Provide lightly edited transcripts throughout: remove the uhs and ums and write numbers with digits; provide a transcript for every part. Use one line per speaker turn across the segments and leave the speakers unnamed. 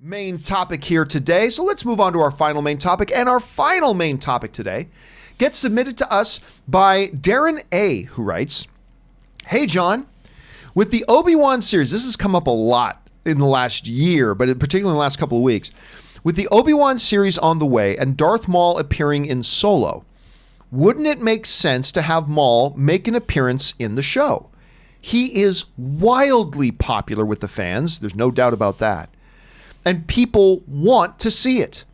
main topic here today. So let's move on to our final main topic. And our final main topic today gets submitted to us by Darren A, who writes, "Hey, John, with the Obi-Wan series," this has come up a lot in the last year, but particularly in the last couple of weeks, "with the Obi-Wan series on the way and Darth Maul appearing in Solo, wouldn't it make sense to have Maul make an appearance in the show? He is wildly popular with the fans. There's no doubt about that. And people want to see it.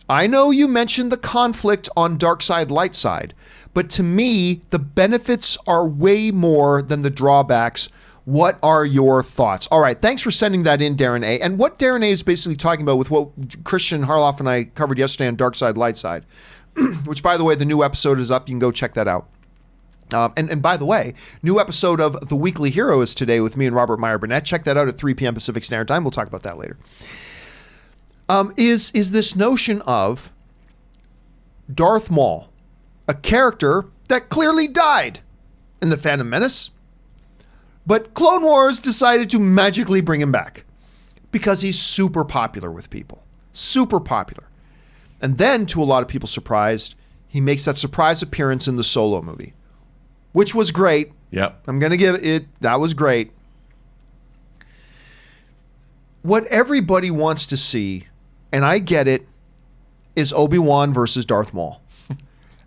I know you mentioned the conflict on Darkside Lightside, but to me, the benefits are way more than the drawbacks. What are your thoughts?" All right, thanks for sending that in, Darren A. And what Darren A is basically talking about with what Christian Harloff and I covered yesterday on Darkside Lightside, which, by the way, the new episode is up. You can go check that out. And by the way, new episode of The Weekly Hero is today with me and Robert Meyer Burnett. Check that out at 3 p.m. Pacific Standard Time. We'll talk about that later. Is this notion of Darth Maul, a character that clearly died in The Phantom Menace, but Clone Wars decided to magically bring him back because he's super popular with people. Super popular. And then, to a lot of people's surprise, he makes that surprise appearance in the Solo movie, which was great.
Yep.
I'm going to give it, that was great. What everybody wants to see, and I get it, is Obi-Wan versus Darth Maul.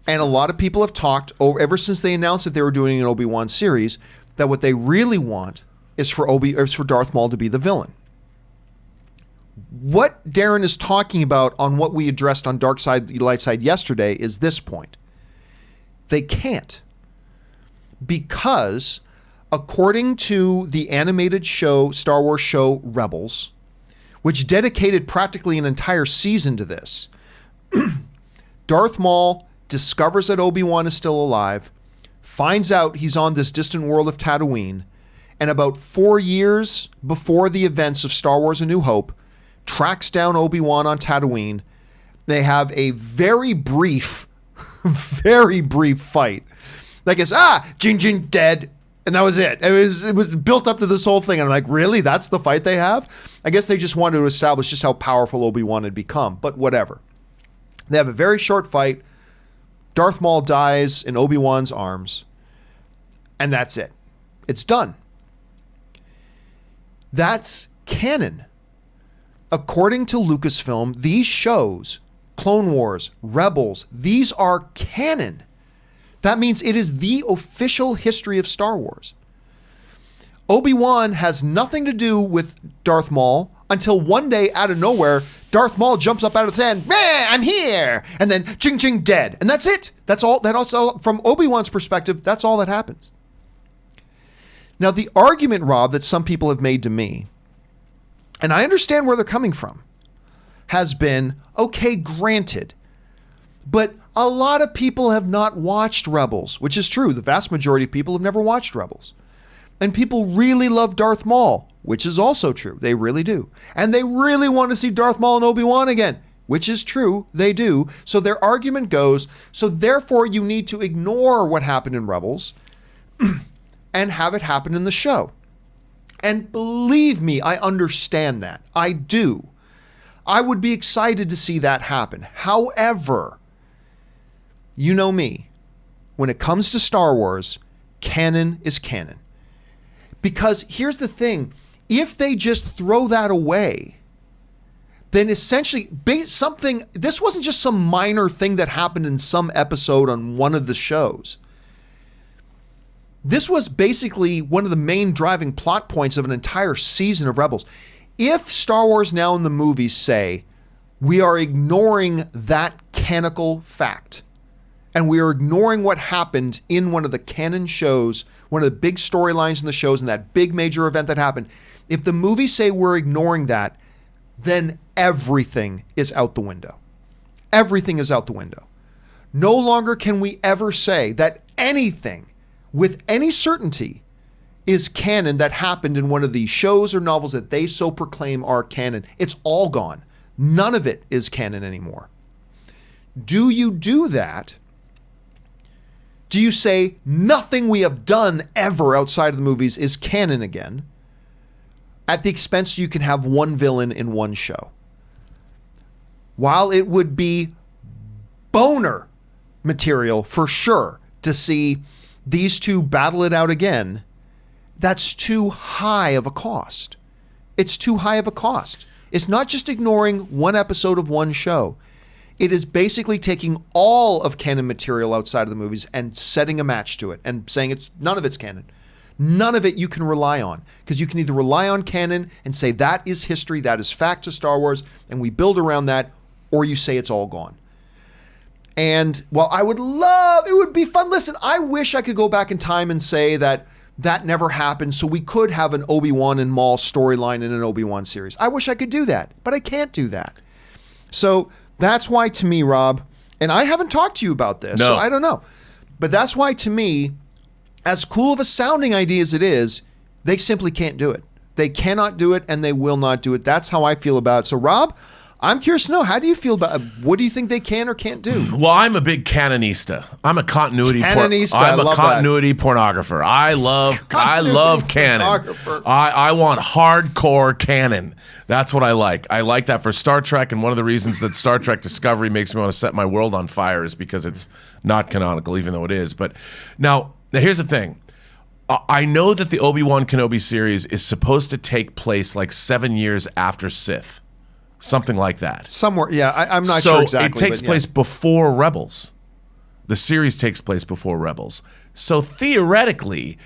And a lot of people have talked, ever since they announced that they were doing an Obi-Wan series, that what they really want is for Darth Maul to be the villain. What Darren is talking about on what we addressed on Darkside Lightside yesterday is this point. They can't. Because according to the animated show, Star Wars show Rebels, which dedicated practically an entire season to this, Darth Maul discovers that Obi-Wan is still alive, finds out he's on this distant world of Tatooine, and about 4 years before the events of Star Wars A New Hope, tracks down Obi-Wan on Tatooine. They have a very brief fight. Like it's, Jin Jin dead. And that was it. It was built up to this whole thing. And I'm like, really? That's the fight they have? I guess they just wanted to establish just how powerful Obi-Wan had become. But whatever. They have a very short fight. Darth Maul dies in Obi-Wan's arms. And that's it. It's done. That's canon. According to Lucasfilm, these shows, Clone Wars, Rebels, these are canon. That means it is the official history of Star Wars. Obi-Wan has nothing to do with Darth Maul until one day, out of nowhere, Darth Maul jumps up out of the sand. I'm here! And then, ching, ching, dead. And that's it. That's all. That also, from Obi-Wan's perspective, that's all that happens. Now, the argument, Rob, that some people have made to me, and I understand where they're coming from, has been, okay, granted, but a lot of people have not watched Rebels, which is true. The vast majority of people have never watched Rebels. And people really love Darth Maul, which is also true. They really do. And they really want to see Darth Maul and Obi-Wan again, which is true. They do. So their argument goes, so therefore you need to ignore what happened in Rebels and have it happen in the show. And believe me, I understand that. I do. I would be excited to see that happen. However, you know me, when it comes to Star Wars, canon is canon. Because here's the thing, if they just throw that away, then essentially this wasn't just some minor thing that happened in some episode on one of the shows. This was basically one of the main driving plot points of an entire season of Rebels. If Star Wars now in the movies say, we are ignoring that canonical fact, and we are ignoring what happened in one of the canon shows, one of the big storylines in the shows, and that big major event that happened, if the movies say we're ignoring that, then everything is out the window. Everything is out the window. No longer can we ever say that anything with any certainty is canon that happened in one of these shows or novels that they so proclaim are canon. It's all gone. None of it is canon anymore. Do you do that? Do you say nothing we have done ever outside of the movies is canon again, at the expense you can have one villain in one show? while it would be boner material for sure to see these two battle it out again, that's too high of a cost. It's too high of a cost. It's not just ignoring one episode of one show. It is basically taking all of canon material outside of the movies and setting a match to it and saying none of it's canon. None of it you can rely on, because you can either rely on canon and say that is history, that is fact to Star Wars, and we build around that, or you say it's all gone. And while I would love, it would be fun. Listen, I wish I could go back in time and say that never happened, so we could have an Obi-Wan and Maul storyline in an Obi-Wan series. I wish I could do that, but I can't do that. So that's why, to me, Rob, and I haven't talked to you about this, so I don't know. But that's why, to me, as cool of a sounding idea as it is, they simply can't do it. They cannot do it, and they will not do it. That's how I feel about it. So, Rob, I'm curious to know, how do you feel about it? What do you think they can or can't do?
Well, I'm a big canonista. I'm a continuity pornographer. I love canon. I want hardcore canon. That's what I like. I like that for Star Trek, and one of the reasons that Star Trek Discovery makes me want to set my world on fire is because it's not canonical, even though it is. But now here's the thing. I know that the Obi-Wan Kenobi series is supposed to take place like 7 years after Sith. Something like that. Somewhere, yeah. I'm not sure exactly. So it takes place before Rebels. The series takes place before Rebels. So theoretically,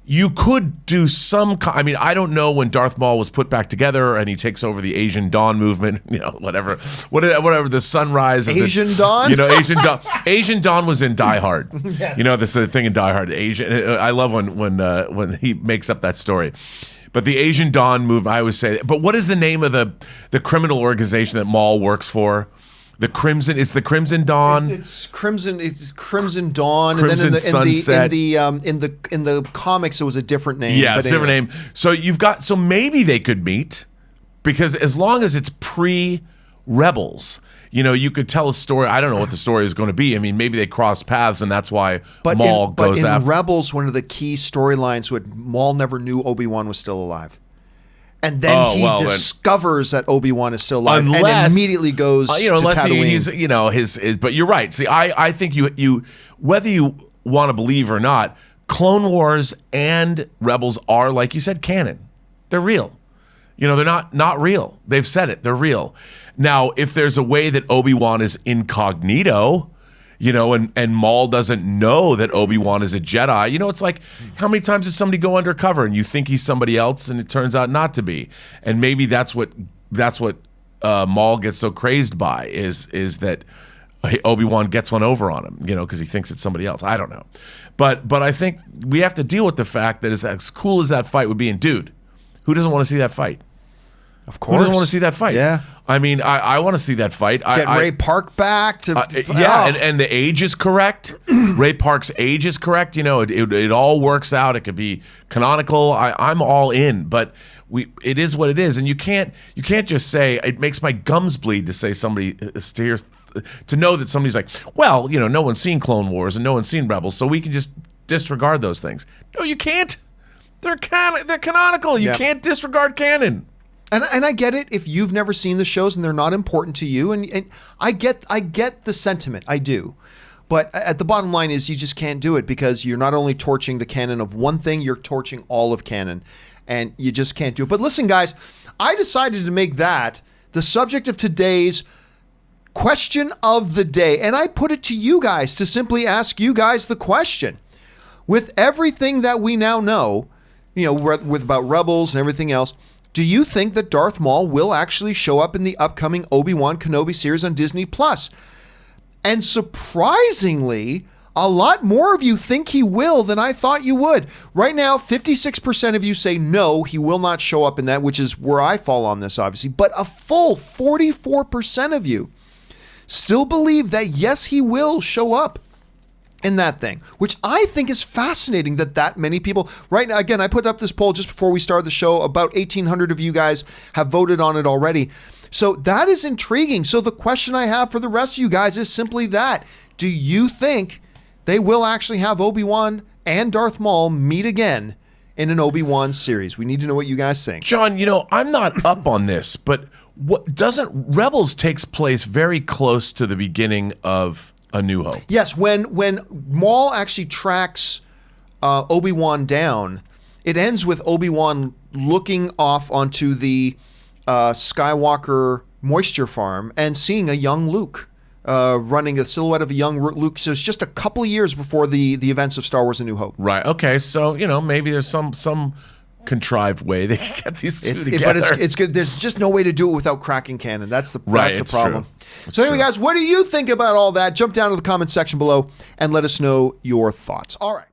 you could do some... I mean, I don't know when Darth Maul was put back together and he takes over the Asian Dawn movement, whatever the sunrise...
Asian Dawn?
Asian Dawn. Asian Dawn was in Die Hard. Yes. This is the thing in Die Hard. I love when he makes up that story. But the Asian Dawn movement, I always say. But what is the name of the criminal organization that Maul works for? The Crimson. It's the Crimson Dawn.
It's Crimson. It's Crimson Dawn.
Crimson
and then
Sunset.
In the comics, it was a different name.
Yeah, it's a different name. So maybe they could meet, because as long as it's pre-Rebels, you could tell a story. I don't know what the story is going to be. I mean, maybe they cross paths, and that's why Maul goes after. But in Rebels, one of the key storylines was Maul never knew Obi-Wan was still alive. And then he discovers that Obi-Wan is still alive, and immediately goes to Tatooine. He's but you're right. See, I think you whether you want to believe or not, Clone Wars and Rebels are, like you said, canon. They're real. They're not real. They've said it. They're real. Now, if there's a way that Obi-Wan is incognito, and Maul doesn't know that Obi-Wan is a Jedi, it's like, how many times does somebody go undercover and you think he's somebody else and it turns out not to be? And maybe that's what Maul gets so crazed by is that Obi-Wan gets one over on him, because he thinks it's somebody else. I don't know. But I think we have to deal with the fact that as cool as that fight would be, and dude, who doesn't want to see that fight?
Of course.
Who doesn't want to see that fight?
Yeah.
I mean, I want to see that fight.
Get Ray Park back to...
and the age is correct. Ray Park's age is correct. It all works out. It could be canonical. I'm all in, but it is what it is. And you can't just say, it makes my gums bleed to say to know that somebody's like, well, no one's seen Clone Wars and no one's seen Rebels, so we can just disregard those things. No, you can't. They're canonical. You can't disregard canon.
And I get it if you've never seen the shows and they're not important to you, and I get the sentiment, I do. But at the bottom line is you just can't do it, because you're not only torching the canon of one thing, you're torching all of canon, and you just can't do it. But listen, guys, I decided to make that the subject of today's question of the day, and I put it to you guys to simply ask you guys the question. With everything that we now know, with about Rebels and everything else, do you think that Darth Maul will actually show up in the upcoming Obi-Wan Kenobi series on Disney+? And surprisingly, a lot more of you think he will than I thought you would. Right now, 56% of you say no, he will not show up in that, which is where I fall on this, obviously. But a full 44% of you still believe that yes, he will show up in that thing, which I think is fascinating that many people right now. Again, I put up this poll just before we started the show. About 1,800 of you guys have voted on it already. So that is intriguing. So the question I have for the rest of you guys is simply that. Do you think they will actually have Obi-Wan and Darth Maul meet again in an Obi-Wan series? We need to know what you guys think.
John, I'm not up on this, but what doesn't Rebels takes place very close to the beginning of A New Hope.
Yes, when Maul actually tracks Obi-Wan down, it ends with Obi-Wan looking off onto the Skywalker moisture farm and seeing a young Luke running, a silhouette of a young Luke. So it's just a couple of years before the events of Star Wars: A New Hope.
Right. Okay. So maybe there's some contrived way they can get these two together.
But it's good. There's just no way to do it without cracking canon. That's the problem.
True.
So anyway, guys, what do you think about all that? Jump down to the comment section below and let us know your thoughts. All right.